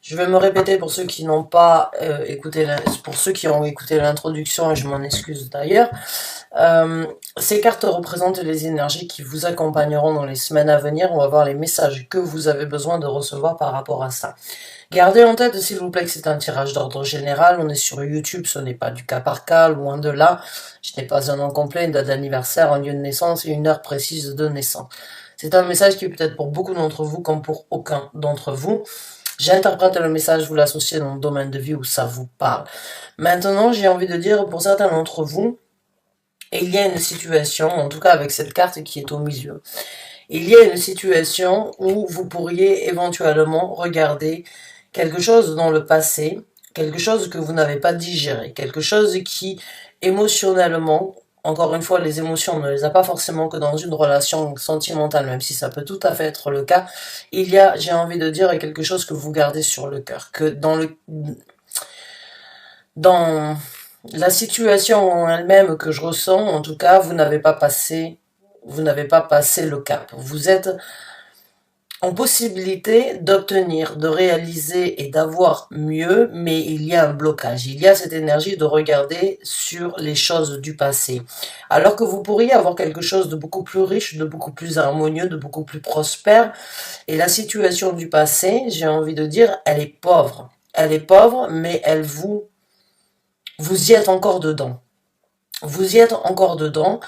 Je vais me répéter pour ceux qui n'ont pas pour ceux qui ont écouté l'introduction, et je m'en excuse d'ailleurs. Ces cartes représentent les énergies qui vous accompagneront dans les semaines à venir. On va voir les messages que vous avez besoin de recevoir par rapport à ça. Gardez en tête, s'il vous plaît, que c'est un tirage d'ordre général. On est sur YouTube, ce n'est pas du cas par cas, loin de là. Je n'ai pas un nom complet, une date d'anniversaire, un lieu de naissance et une heure précise de naissance. C'est un message qui est peut-être pour beaucoup d'entre vous comme pour aucun d'entre vous. J'interprète le message, vous l'associez dans le domaine de vie où ça vous parle. Maintenant, j'ai envie de dire, pour certains d'entre vous, il y a une situation, en tout cas avec cette carte qui est au milieu, il y a une situation où vous pourriez éventuellement regarder quelque chose dans le passé, quelque chose que vous n'avez pas digéré, quelque chose qui, émotionnellement, encore une fois, les émotions, on ne les a pas forcément que dans une relation sentimentale, même si ça peut tout à fait être le cas. Il y a, j'ai envie de dire, quelque chose que vous gardez sur le cœur, que dans la situation en elle-même que je ressens, en tout cas, vous n'avez pas passé le cap. Vous êtes en possibilité d'obtenir, de réaliser et d'avoir mieux, mais il y a un blocage. Il y a cette énergie de regarder sur les choses du passé. Alors que vous pourriez avoir quelque chose de beaucoup plus riche, de beaucoup plus harmonieux, de beaucoup plus prospère. Et la situation du passé, j'ai envie de dire, elle est pauvre. Elle est pauvre, mais vous y êtes encore dedans. Vous y êtes encore dedans.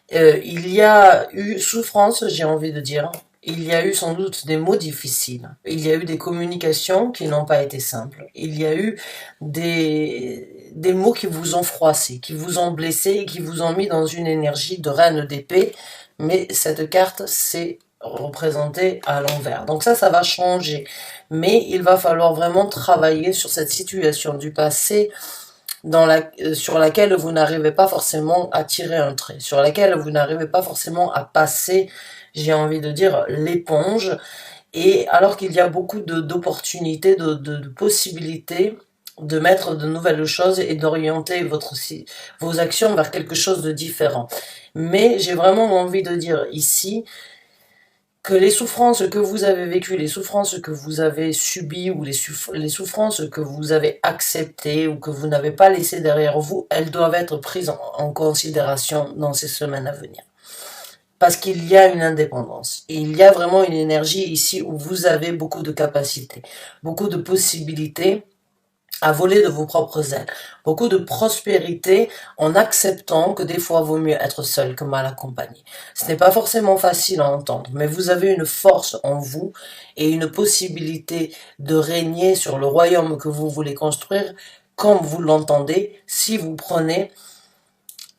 Il y a eu souffrance, j'ai envie de dire. Il y a eu sans doute des mots difficiles. Il y a eu des communications qui n'ont pas été simples. Il y a eu des mots qui vous ont froissé, qui vous ont blessé et qui vous ont mis dans une énergie de reine d'épée. Mais cette carte, c'est représenté à l'envers. Donc ça va changer. Mais il va falloir vraiment travailler sur cette situation du passé sur laquelle vous n'arrivez pas forcément à tirer un trait, sur laquelle vous n'arrivez pas forcément à passer, j'ai envie de dire, l'éponge. Et alors qu'il y a beaucoup d'opportunités, de possibilités de mettre de nouvelles choses et d'orienter vos actions vers quelque chose de différent. Mais j'ai vraiment envie de dire ici que les souffrances que vous avez vécues, les souffrances que vous avez subies ou les souffrances que vous avez acceptées ou que vous n'avez pas laissées derrière vous, elles doivent être prises en considération dans ces semaines à venir. Parce qu'il y a une indépendance. Et il y a vraiment une énergie ici où vous avez beaucoup de capacités, beaucoup de possibilités à voler de vos propres ailes. Beaucoup de prospérité en acceptant que des fois vaut mieux être seul que mal accompagné. Ce n'est pas forcément facile à entendre, mais vous avez une force en vous et une possibilité de régner sur le royaume que vous voulez construire comme vous l'entendez si vous prenez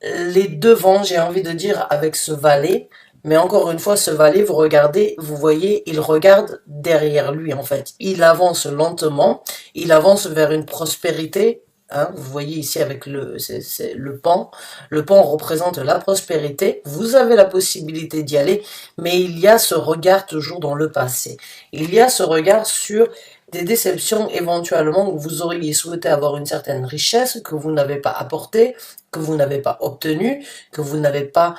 les devants, j'ai envie de dire, avec ce valet. Mais encore une fois, ce valet, vous regardez, vous voyez, il regarde derrière lui en fait. Il avance lentement, il avance vers une prospérité. Hein, vous voyez ici avec le pan. Le pan représente la prospérité. Vous avez la possibilité d'y aller, mais il y a ce regard toujours dans le passé. Il y a ce regard sur des déceptions éventuellement où vous auriez souhaité avoir une certaine richesse que vous n'avez pas apportée, que vous n'avez pas obtenue, que vous n'avez pas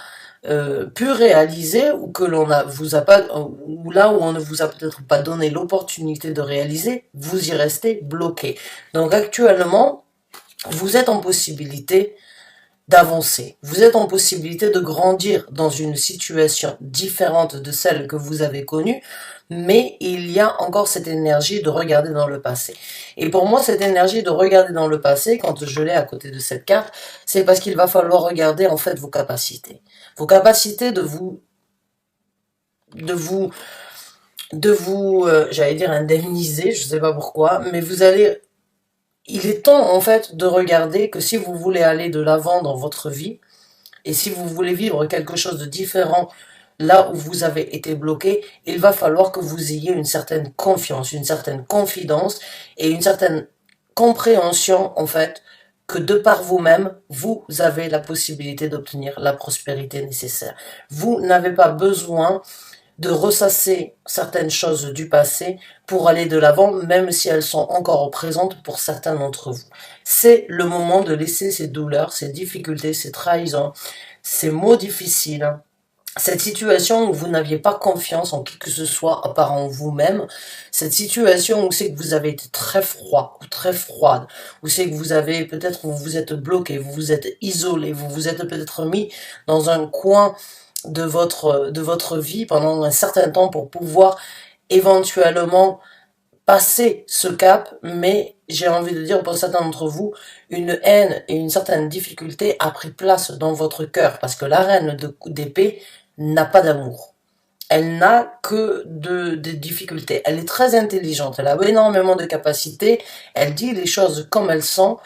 pu réaliser ou que vous a pas, ou là où on ne vous a peut-être pas donné l'opportunité de réaliser, vous y restez bloqué. Donc actuellement, vous êtes en possibilité d'avancer. Vous êtes en possibilité de grandir dans une situation différente de celle que vous avez connue, mais il y a encore cette énergie de regarder dans le passé. Et pour moi, cette énergie de regarder dans le passé, quand je l'ai à côté de cette carte, c'est parce qu'il va falloir regarder en fait vos capacités. Vos capacités j'allais dire indemniser, je sais pas pourquoi, mais il est temps en fait de regarder que si vous voulez aller de l'avant dans votre vie, et si vous voulez vivre quelque chose de différent là où vous avez été bloqué, il va falloir que vous ayez une certaine confiance, une certaine confidence et une certaine compréhension en fait que de par vous-même, vous avez la possibilité d'obtenir la prospérité nécessaire. Vous n'avez pas besoin de ressasser certaines choses du passé pour aller de l'avant, même si elles sont encore présentes pour certains d'entre vous. C'est le moment de laisser ces douleurs, ces difficultés, ces trahisons, ces mots difficiles, cette situation où vous n'aviez pas confiance en qui que ce soit à part en vous-même, cette situation où c'est que vous avez été très froid ou très froide, où c'est que vous avez peut-être vous vous êtes bloqué, vous vous êtes isolé, vous vous êtes peut-être mis dans un coin de votre vie pendant un certain temps pour pouvoir éventuellement passer ce cap, mais j'ai envie de dire pour certains d'entre vous, une haine et une certaine difficulté a pris place dans votre cœur, parce que la reine d'épée n'a pas d'amour. Elle n'a que des difficultés. Elle est très intelligente, elle a énormément de capacités, elle dit les choses comme elles sont,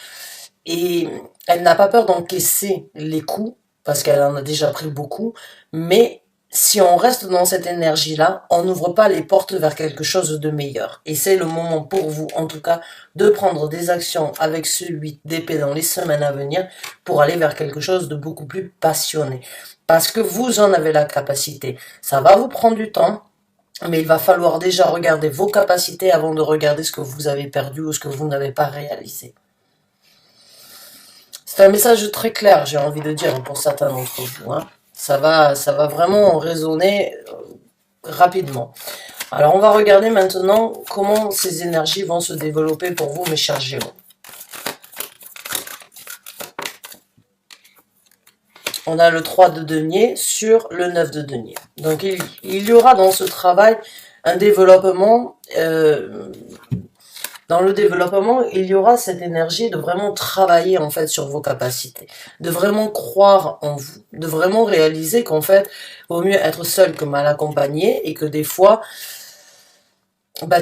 et elle n'a pas peur d'encaisser les coups, parce qu'elle en a déjà pris beaucoup, mais si on reste dans cette énergie-là, on n'ouvre pas les portes vers quelque chose de meilleur. Et c'est le moment pour vous, en tout cas, de prendre des actions avec ce 8 d'épée dans les semaines à venir pour aller vers quelque chose de beaucoup plus passionné. Parce que vous en avez la capacité. Ça va vous prendre du temps, mais il va falloir déjà regarder vos capacités avant de regarder ce que vous avez perdu ou ce que vous n'avez pas réalisé. C'est un message très clair, j'ai envie de dire, pour certains d'entre vous. Hein. Ça va vraiment résonner rapidement. Alors, on va regarder maintenant comment ces énergies vont se développer pour vous, mes chers Gémeaux. On a le 3 de denier sur le 9 de denier. Donc, il y aura dans ce travail un développement... dans le développement, il y aura cette énergie de vraiment travailler en fait sur vos capacités, de vraiment croire en vous, de vraiment réaliser qu'en fait, vaut mieux être seul que mal accompagné et que des fois,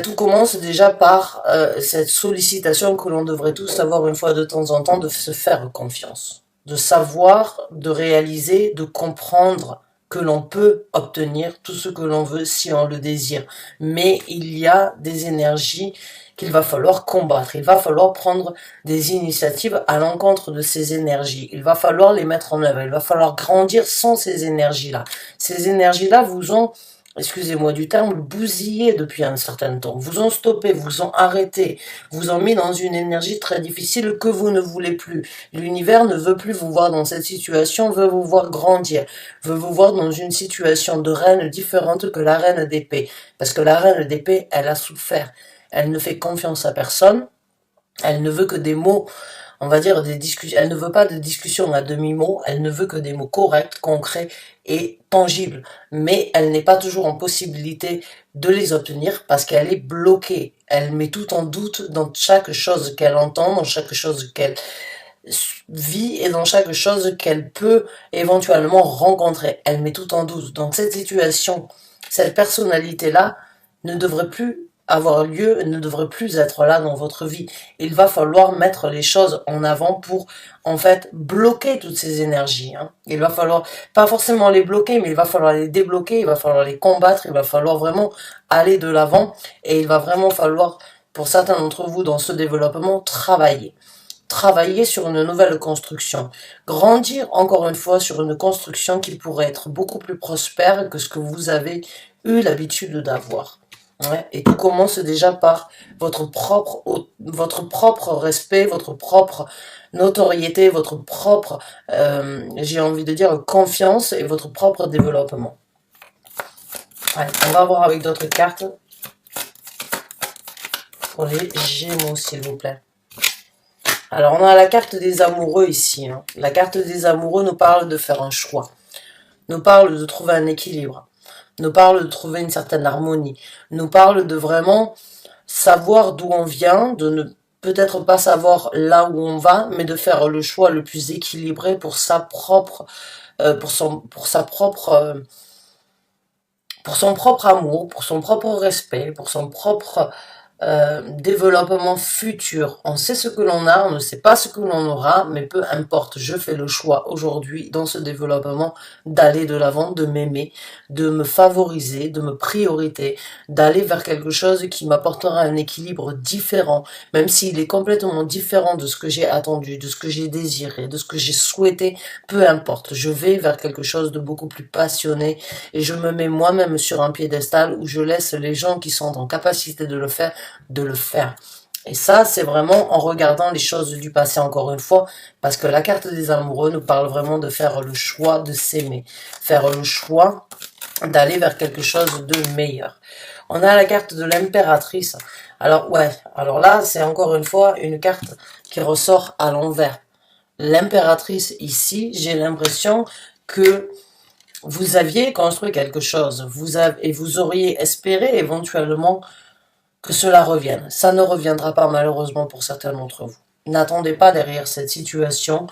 tout commence déjà par cette sollicitation que l'on devrait tous avoir une fois de temps en temps, de se faire confiance, de savoir, de réaliser, de comprendre que l'on peut obtenir tout ce que l'on veut si on le désire. Mais il y a des énergies qu'il va falloir combattre. Il va falloir prendre des initiatives à l'encontre de ces énergies. Il va falloir les mettre en œuvre. Il va falloir grandir sans ces énergies-là. Ces énergies-là vous ont, excusez-moi du terme, bousillé depuis un certain temps. Vous ont stoppé, vous ont arrêté, vous ont mis dans une énergie très difficile que vous ne voulez plus. L'univers ne veut plus vous voir dans cette situation, veut vous voir grandir, veut vous voir dans une situation de reine différente que la reine d'épée. Parce que la reine d'épée, elle a souffert. Elle ne fait confiance à personne. Elle ne veut que des mots, on va dire des discussions. Elle ne veut pas de discussions à demi-mot. Elle ne veut que des mots corrects, concrets et tangibles. Mais elle n'est pas toujours en possibilité de les obtenir parce qu'elle est bloquée. Elle met tout en doute dans chaque chose qu'elle entend, dans chaque chose qu'elle vit et dans chaque chose qu'elle peut éventuellement rencontrer. Elle met tout en doute. Donc cette situation, cette personnalité-là ne devrait plus avoir lieu, ne devrait plus être là dans votre vie. Il va falloir mettre les choses en avant pour, en fait, bloquer toutes ces énergies. Hein. Il va falloir, pas forcément les bloquer, mais il va falloir les débloquer, il va falloir les combattre, il va falloir vraiment aller de l'avant et il va vraiment falloir, pour certains d'entre vous, dans ce développement, travailler sur une nouvelle construction, grandir encore une fois sur une construction qui pourrait être beaucoup plus prospère que ce que vous avez eu l'habitude d'avoir. Ouais, et tout commence déjà par votre propre respect, votre propre notoriété, votre propre, j'ai envie de dire, confiance et votre propre développement. Ouais, on va voir avec d'autres cartes pour les Gémeaux, s'il vous plaît. Alors, on a la carte des amoureux ici. Hein. La carte des amoureux nous parle de faire un choix, nous parle de trouver un équilibre, nous parle de trouver une certaine harmonie, nous parle de vraiment savoir d'où on vient, de ne peut-être pas savoir là où on va, mais de faire le choix le plus équilibré pour sa propre, pour son propre amour, pour son propre respect, pour son propre développement futur. On sait ce que l'on a, on ne sait pas ce que l'on aura, mais peu importe, je fais le choix aujourd'hui dans ce développement d'aller de l'avant, de m'aimer, de me favoriser, de me prioriter, d'aller vers quelque chose qui m'apportera un équilibre différent, même s'il est complètement différent de ce que j'ai attendu, de ce que j'ai désiré, de ce que j'ai souhaité, peu importe, je vais vers quelque chose de beaucoup plus passionné et je me mets moi-même sur un piédestal où je laisse les gens qui sont en capacité de le faire, Et ça, c'est vraiment en regardant les choses du passé encore une fois, parce que la carte des amoureux nous parle vraiment de faire le choix de s'aimer, faire le choix d'aller vers quelque chose de meilleur. On a la carte de l'impératrice. Alors ouais, alors là, c'est encore une fois une carte qui ressort à l'envers. L'impératrice ici, j'ai l'impression que vous aviez construit quelque chose, et vous auriez espéré éventuellement que cela revienne. Ça ne reviendra pas malheureusement pour certains d'entre vous. N'attendez pas derrière cette situation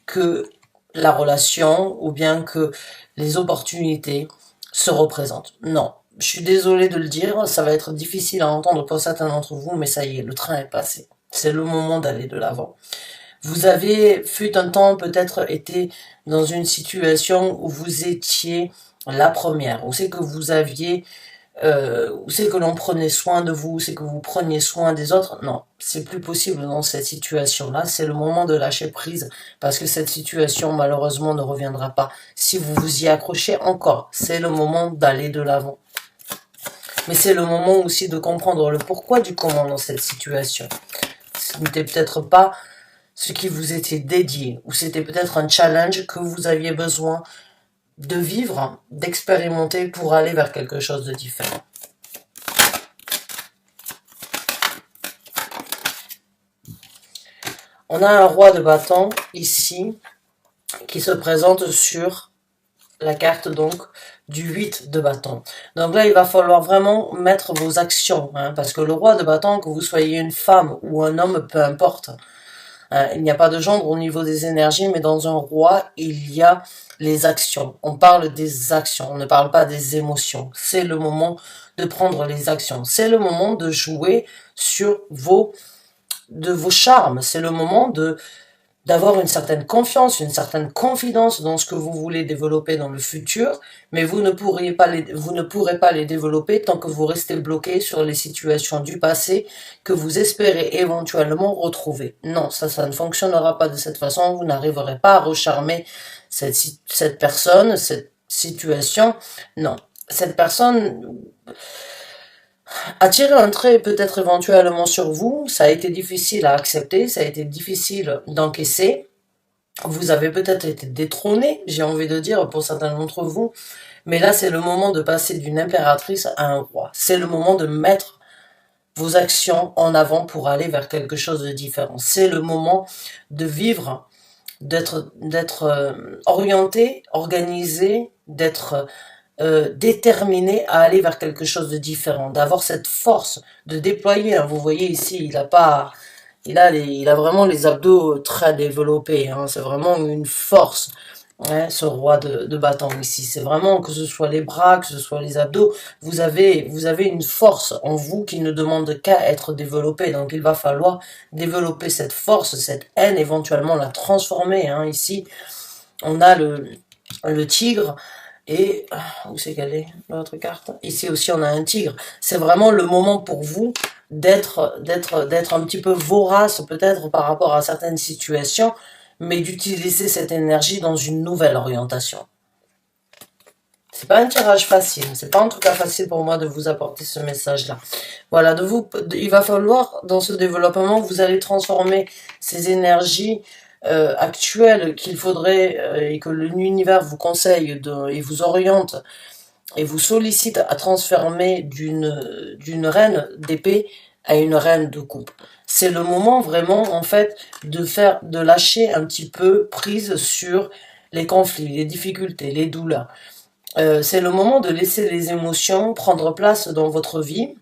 que la relation ou bien que les opportunités se représentent. Non, je suis désolée de le dire, ça va être difficile à entendre pour certains d'entre vous, mais ça y est, le train est passé. C'est le moment d'aller de l'avant. Vous avez, fut un temps, peut-être été dans une situation où vous étiez la première, où c'est que vous aviez, où c'est que l'on prenait soin de vous, où c'est que vous preniez soin des autres. Non, c'est plus possible dans cette situation-là. C'est le moment de lâcher prise, parce que cette situation, malheureusement, ne reviendra pas. Si vous vous y accrochez encore, c'est le moment d'aller de l'avant. Mais c'est le moment aussi de comprendre le pourquoi du comment dans cette situation. Ce n'était peut-être pas ce qui vous était dédié, ou c'était peut-être un challenge que vous aviez besoin de vivre, d'expérimenter pour aller vers quelque chose de différent. On a un roi de bâton ici qui se présente sur la carte donc du 8 de bâton. Donc là, il va falloir vraiment mettre vos actions, hein, parce que le roi de bâton, que vous soyez une femme ou un homme, peu importe, il n'y a pas de genre au niveau des énergies, mais dans un roi, il y a les actions. On parle des actions, on ne parle pas des émotions. C'est le moment de prendre les actions. C'est le moment de jouer sur vos charmes. C'est le moment d'avoir une certaine confiance, une certaine confidence dans ce que vous voulez développer dans le futur, mais vous ne pourrez pas les développer tant que vous restez bloqué sur les situations du passé que vous espérez éventuellement retrouver. Non, ça ne fonctionnera pas de cette façon, vous n'arriverez pas à recharmer cette personne, cette situation. Non, cette personne attirer un trait peut-être éventuellement sur vous, ça a été difficile à accepter, ça a été difficile d'encaisser. Vous avez peut-être été détrôné, j'ai envie de dire, pour certains d'entre vous. Mais là, c'est le moment de passer d'une impératrice à un roi. C'est le moment de mettre vos actions en avant pour aller vers quelque chose de différent. C'est le moment de vivre, d'être orienté, organisé, d'être déterminé à aller vers quelque chose de différent, d'avoir cette force de déployer. Hein. Vous voyez ici, il a vraiment les abdos très développés. Hein. C'est vraiment une force. Hein, ce roi de bâton ici, c'est vraiment que ce soit les bras, que ce soit les abdos, vous avez une force en vous qui ne demande qu'à être développée. Donc il va falloir développer cette force, cette haine, éventuellement la transformer. Hein. Ici, on a le tigre. Et où c'est qu'elle est, l'autre carte? Ici aussi, on a un tigre. C'est vraiment le moment pour vous d'être un petit peu vorace, peut-être, par rapport à certaines situations, mais d'utiliser cette énergie dans une nouvelle orientation. C'est pas un tirage facile. C'est pas en tout cas facile pour moi de vous apporter ce message-là. Voilà, il va falloir, dans ce développement, vous allez transformer ces énergies actuelle qu'il faudrait et que l'univers vous conseille et vous oriente et vous sollicite à transformer d'une reine d'épée à une reine de coupe. C'est le moment vraiment en fait de lâcher un petit peu prise sur les conflits, les difficultés, les douleurs. C'est le moment de laisser les émotions prendre place dans votre vie.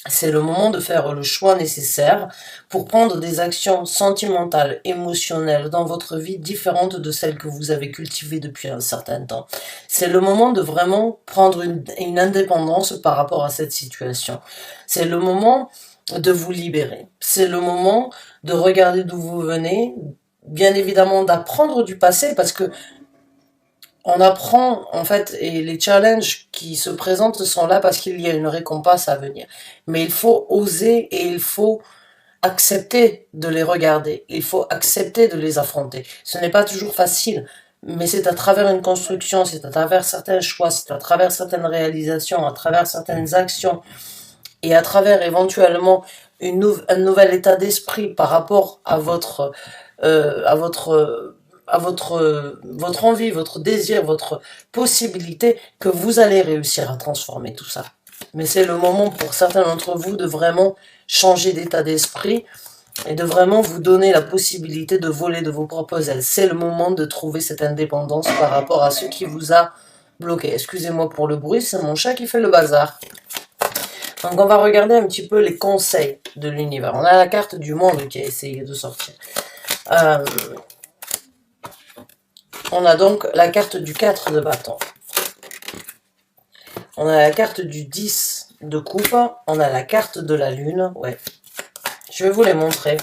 C'est le moment de faire le choix nécessaire pour prendre des actions sentimentales, émotionnelles dans votre vie différentes de celles que vous avez cultivées depuis un certain temps. C'est le moment de vraiment prendre une indépendance par rapport à cette situation. C'est le moment de vous libérer. C'est le moment de regarder d'où vous venez, bien évidemment d'apprendre du passé parce que on apprend, en fait, et les challenges qui se présentent sont là parce qu'il y a une récompense à venir. Mais il faut oser et il faut accepter de les regarder. Il faut accepter de les affronter. Ce n'est pas toujours facile, mais c'est à travers une construction, c'est à travers certains choix, c'est à travers certaines réalisations, à travers certaines actions et à travers éventuellement un nouvel état d'esprit par rapport à votre, à votre, votre envie, votre désir, votre possibilité, que vous allez réussir à transformer tout ça. Mais c'est le moment pour certains d'entre vous de vraiment changer d'état d'esprit et de vraiment vous donner la possibilité de voler de vos propres ailes. C'est le moment de trouver cette indépendance par rapport à ce qui vous a bloqué. Excusez-moi pour le bruit, c'est mon chat qui fait le bazar. Donc on va regarder un petit peu les conseils de l'univers. On a la carte du monde qui a essayé de sortir. On a donc la carte du 4 de bâton. On a la carte du 10 de coupe. On a la carte de la lune. Ouais. Je vais vous les montrer.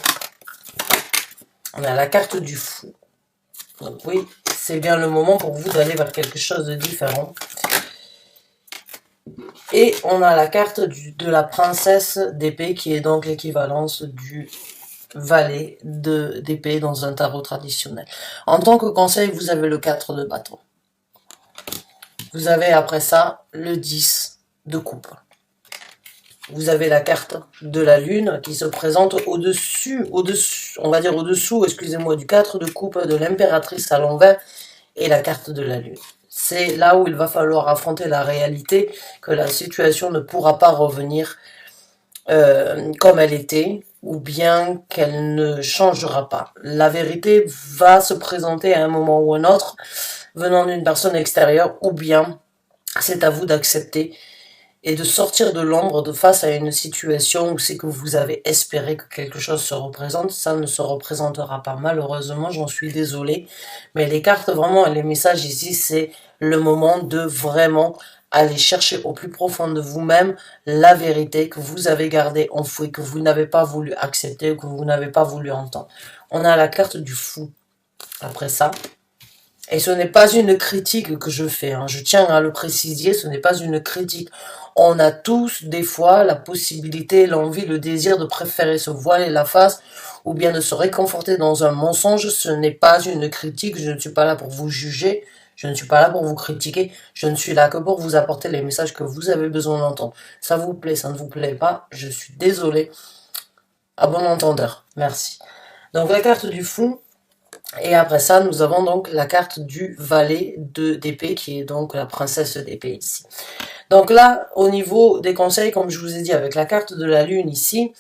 On a la carte du fou. Donc oui, c'est bien le moment pour vous d'aller vers quelque chose de différent. Et on a la carte de la princesse d'épée qui est donc l'équivalence du valet d'épée dans un tarot traditionnel. En tant que conseil, vous avez le 4 de bâton. Vous avez après ça le 10 de coupe. Vous avez la carte de la lune qui se présente au-dessus, on va dire au-dessous, excusez-moi, du 4 de coupe de l'impératrice à l'envers et la carte de la lune. C'est là où il va falloir affronter la réalité, que la situation ne pourra pas revenir comme elle était, ou bien qu'elle ne changera pas. La vérité va se présenter à un moment ou un autre, venant d'une personne extérieure, ou bien c'est à vous d'accepter et de sortir de l'ombre de face à une situation où c'est que vous avez espéré que quelque chose se représente, ça ne se représentera pas. Malheureusement, j'en suis désolée, mais les cartes vraiment, les messages ici, c'est le moment de vraiment aller chercher au plus profond de vous-même la vérité que vous avez gardée enfouie, que vous n'avez pas voulu accepter ou que vous n'avez pas voulu entendre. On a la carte du fou après ça. Et ce n'est pas une critique que je fais, hein. Je tiens à le préciser, ce n'est pas une critique. On a tous, des fois, la possibilité, l'envie, le désir de préférer se voiler la face ou bien de se réconforter dans un mensonge. Ce n'est pas une critique, je ne suis pas là pour vous juger, je ne suis pas là pour vous critiquer, je ne suis là que pour vous apporter les messages que vous avez besoin d'entendre. Ça vous plaît, ça ne vous plaît pas, je suis désolée. À bon entendeur, merci. Donc la carte du fou. Et après ça, nous avons donc la carte du valet d'épée, qui est donc la princesse d'épée ici. Donc là, au niveau des conseils, comme je vous ai dit, avec la carte de la lune ici,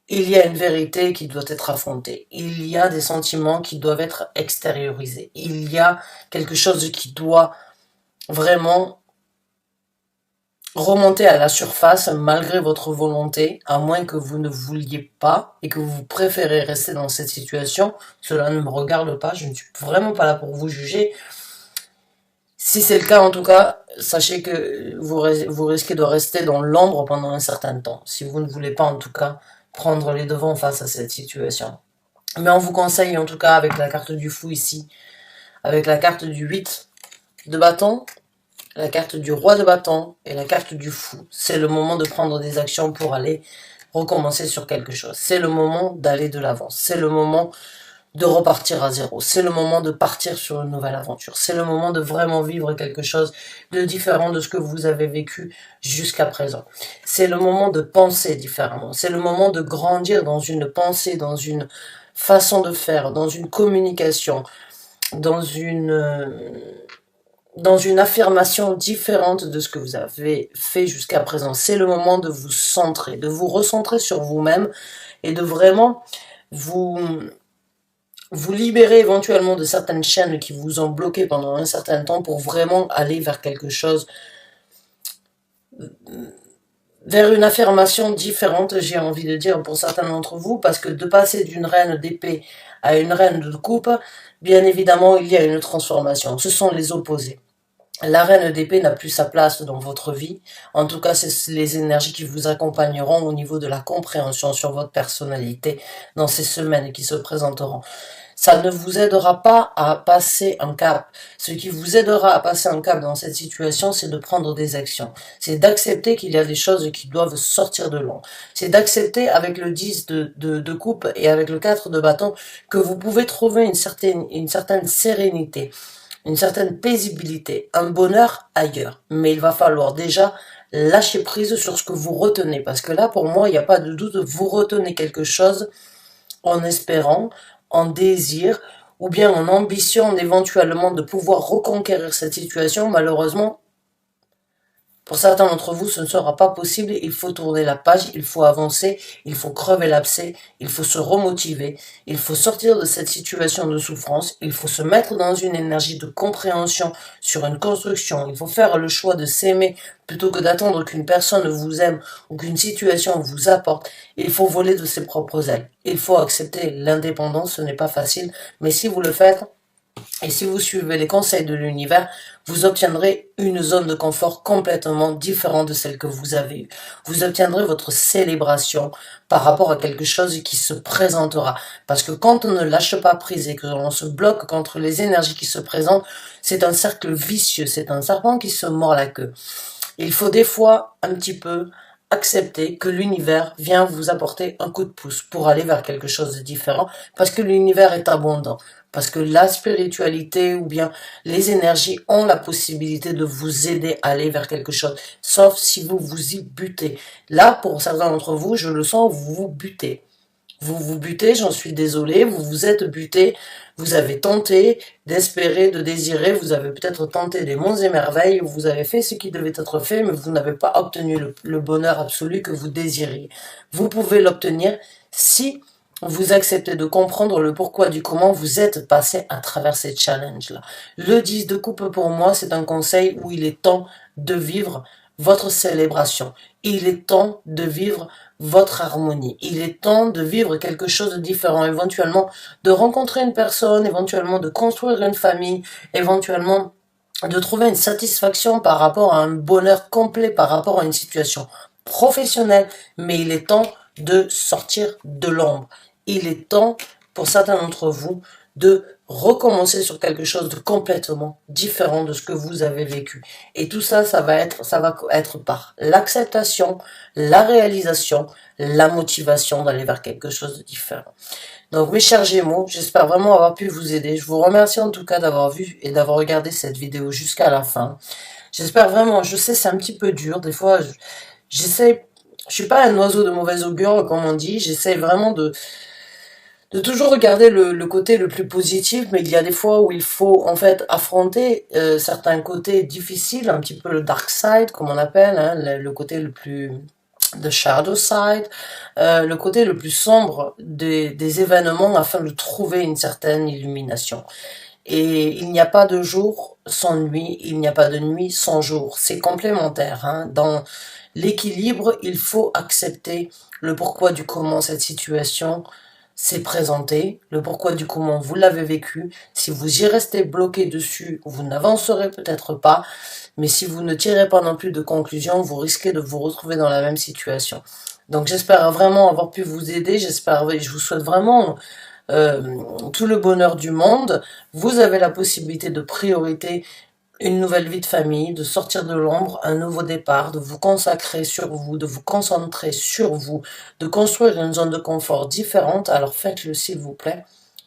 il y a une vérité qui doit être affrontée. Il y a des sentiments qui doivent être extériorisés. Il y a quelque chose qui doit vraiment remonter à la surface malgré votre volonté, à moins que vous ne vouliez pas et que vous préférez rester dans cette situation. Cela ne me regarde pas, je ne suis vraiment pas là pour vous juger. Si c'est le cas, en tout cas, sachez que vous risquez de rester dans l'ombre pendant un certain temps, si vous ne voulez pas, en tout cas, prendre les devants face à cette situation. Mais on vous conseille, en tout cas, avec la carte du fou ici, avec la carte du 8 de bâton, la carte du roi de bâton et la carte du fou. C'est le moment de prendre des actions pour aller recommencer sur quelque chose. C'est le moment d'aller de l'avant. C'est le moment de repartir à zéro. C'est le moment de partir sur une nouvelle aventure. C'est le moment de vraiment vivre quelque chose de différent de ce que vous avez vécu jusqu'à présent. C'est le moment de penser différemment. C'est le moment de grandir dans une pensée, dans une façon de faire, dans une communication, dans une affirmation différente de ce que vous avez fait jusqu'à présent. C'est le moment de vous centrer, de vous recentrer sur vous-même et de vraiment vous libérer éventuellement de certaines chaînes qui vous ont bloqué pendant un certain temps pour vraiment aller vers quelque chose, vers une affirmation différente, j'ai envie de dire pour certains d'entre vous, parce que de passer d'une reine d'épée à une reine de coupe, bien évidemment, il y a une transformation. Ce sont les opposés. La reine d'épée n'a plus sa place dans votre vie. En tout cas, c'est les énergies qui vous accompagneront au niveau de la compréhension sur votre personnalité dans ces semaines qui se présenteront. Ça ne vous aidera pas à passer un cap. Ce qui vous aidera à passer un cap dans cette situation, c'est de prendre des actions. C'est d'accepter qu'il y a des choses qui doivent sortir de l'ombre. C'est d'accepter avec le 10 de coupe et avec le 4 de bâton que vous pouvez trouver une certaine sérénité, une certaine paisibilité, un bonheur ailleurs. Mais il va falloir déjà lâcher prise sur ce que vous retenez. Parce que là, pour moi, il n'y a pas de doute, vous retenez quelque chose en espérant, en désir, ou bien en ambition éventuellement de pouvoir reconquérir cette situation. Malheureusement, pour certains d'entre vous, ce ne sera pas possible. Il faut tourner la page, il faut avancer, il faut crever l'abcès, il faut se remotiver, il faut sortir de cette situation de souffrance, il faut se mettre dans une énergie de compréhension sur une construction. Il faut faire le choix de s'aimer plutôt que d'attendre qu'une personne vous aime ou qu'une situation vous apporte. Il faut voler de ses propres ailes. Il faut accepter l'indépendance, ce n'est pas facile, mais si vous le faites, et si vous suivez les conseils de l'univers, vous obtiendrez une zone de confort complètement différente de celle que vous avez eue. Vous obtiendrez votre célébration par rapport à quelque chose qui se présentera. Parce que quand on ne lâche pas prise et que l'on se bloque contre les énergies qui se présentent, c'est un cercle vicieux, c'est un serpent qui se mord la queue. Il faut des fois un petit peu accepter que l'univers vient vous apporter un coup de pouce pour aller vers quelque chose de différent, parce que l'univers est abondant, parce que la spiritualité ou bien les énergies ont la possibilité de vous aider à aller vers quelque chose, sauf si vous vous y butez. Là, pour certains d'entre vous, je le sens, vous vous butez. Vous vous butez, j'en suis désolée, vous vous êtes buté, vous avez tenté d'espérer, de désirer, vous avez peut-être tenté des monts et merveilles, vous avez fait ce qui devait être fait, mais vous n'avez pas obtenu le bonheur absolu que vous désiriez. Vous pouvez l'obtenir si vous acceptez de comprendre le pourquoi du comment vous êtes passé à travers ces challenges-là. Le 10 de coupe pour moi, c'est un conseil où il est temps de vivre votre célébration. Il est temps de vivre votre harmonie. Il est temps de vivre quelque chose de différent, éventuellement de rencontrer une personne, éventuellement de construire une famille, éventuellement de trouver une satisfaction par rapport à un bonheur complet, par rapport à une situation professionnelle, mais il est temps de sortir de l'ombre. Il est temps, pour certains d'entre vous, de recommencer sur quelque chose de complètement différent de ce que vous avez vécu. Et tout ça, ça va être par l'acceptation, la réalisation, la motivation d'aller vers quelque chose de différent. Donc mes chers Gémeaux, j'espère vraiment avoir pu vous aider. Je vous remercie en tout cas d'avoir vu et d'avoir regardé cette vidéo jusqu'à la fin. J'espère vraiment, je sais c'est un petit peu dur, des fois j'essaie, je suis pas un oiseau de mauvais augure comme on dit, j'essaie vraiment de toujours regarder le côté le plus positif, mais il y a des fois où il faut en fait affronter certains côtés difficiles, un petit peu le dark side comme on appelle, hein, le côté le plus the shadow side, le côté le plus sombre des événements afin de trouver une certaine illumination. Et il n'y a pas de jour sans nuit, il n'y a pas de nuit sans jour. C'est complémentaire. Hein. Dans l'équilibre, il faut accepter le pourquoi du comment cette situation s'est présentée, le pourquoi du comment vous l'avez vécu. Si vous y restez bloqué dessus, vous n'avancerez peut-être pas. Mais si vous ne tirez pas non plus de conclusion, vous risquez de vous retrouver dans la même situation. Donc j'espère vraiment avoir pu vous aider. Je vous souhaite vraiment tout le bonheur du monde. Vous avez la possibilité de priorité une nouvelle vie de famille, de sortir de l'ombre, un nouveau départ, de vous consacrer sur vous, de vous concentrer sur vous, de construire une zone de confort différente. Alors faites-le s'il vous plaît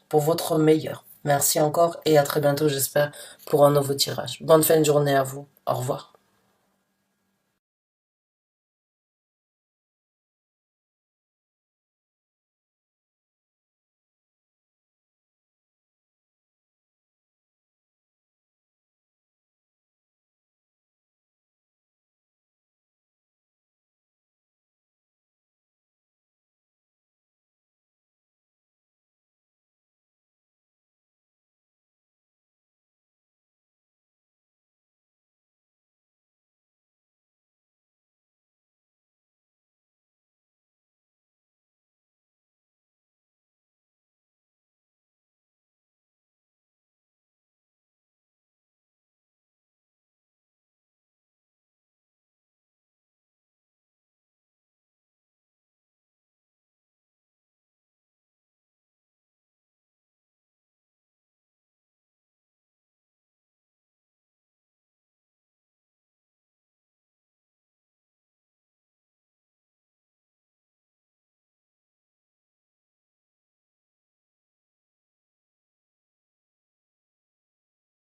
pour votre meilleur. Merci encore et à très bientôt j'espère pour un nouveau tirage. Bonne fin de journée à vous. Au revoir.